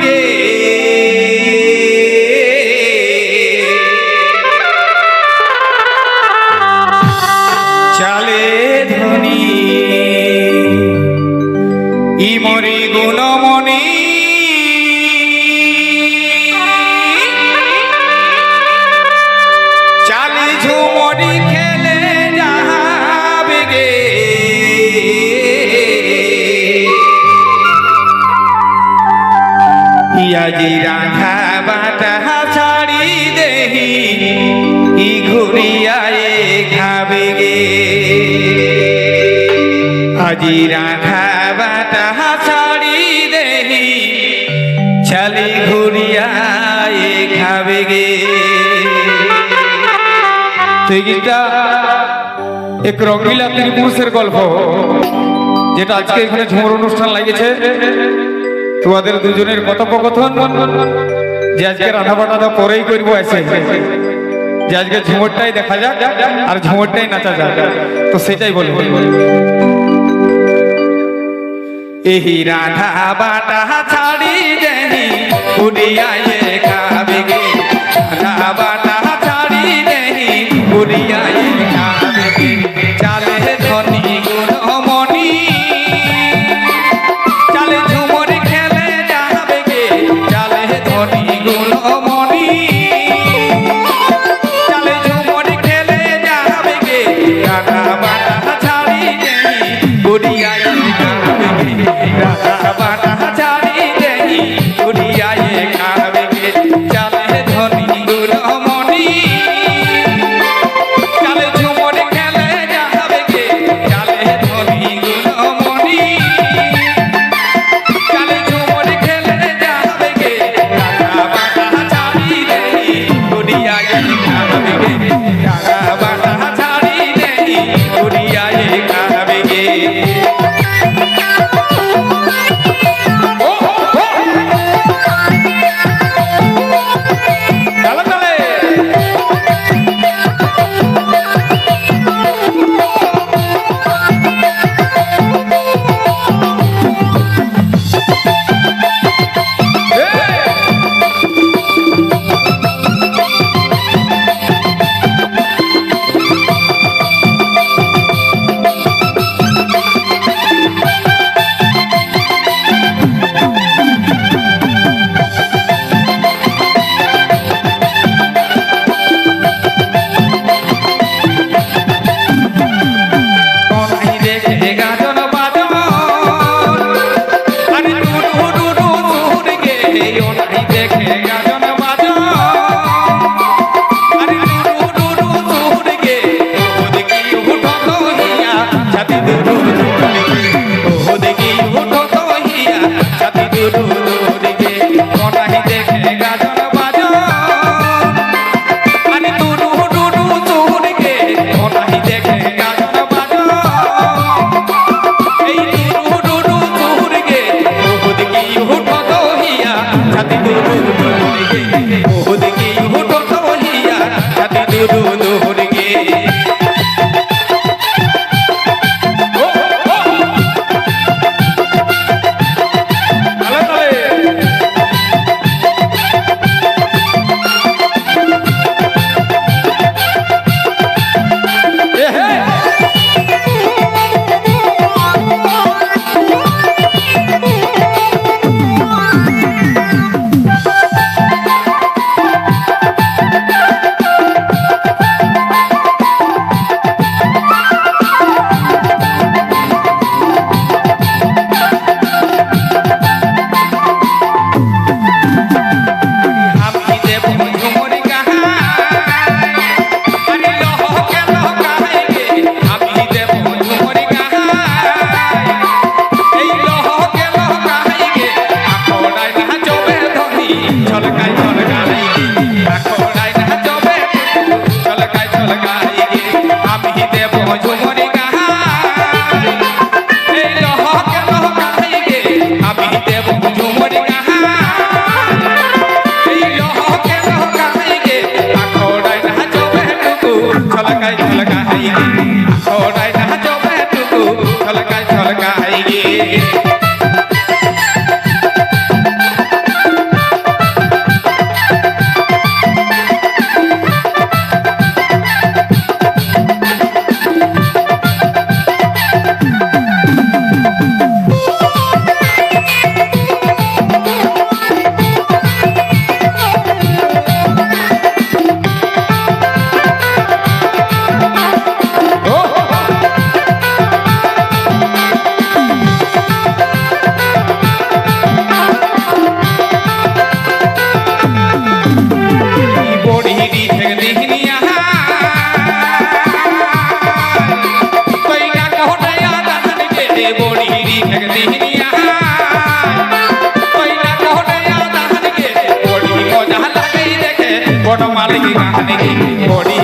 গে চালে ধনী ইমরি গুণমণি চালি ঝুমরি খেলে যাবে গে আজি রাধা বাটা ছাড়ি দেহি ই ঘুরিয়ায় খাবে গে আজি রাধা বাটা ছাড়ি দেহি চালি ঘুরিয়ায় খাবে গে। তো এই গীতটা এক রঙ্গিলা ত্রিপুরুষের গল্প, যেটা আজকে এখানে ঝুমুর অনুষ্ঠান লাগিয়েছে। তোমাদের দুজনের কথোপকথন যে আজকে রাধা বাটা পরেই করবো এসে, যে আজকে ঝুমুরটাই দেখা যাক আর ঝুমুরটাই নাচা যাক, তো সেটাই বলবো। এই রাধা বাটা ছাড়ি দেহি উড়িয়ায় খাবে গে, রাধা বাটা ছাড়ি দেহি উড়িয়ায় খাবে গে চালে ধনী গুণমণি চালে ঝুমরি খেলে যাবে গে চালে ধনী গুণমণি চালে ঝুমরি খেলে যাবে গে রাধা বাটা ছাড়ি দেহি উড়িয়ায় খাবে গে রাধা বাটা ছাড়ি দেহি উড়িয়ায় খাবে গে চালে ধনী গুণমণি চালে मालिक गाने की बॉडी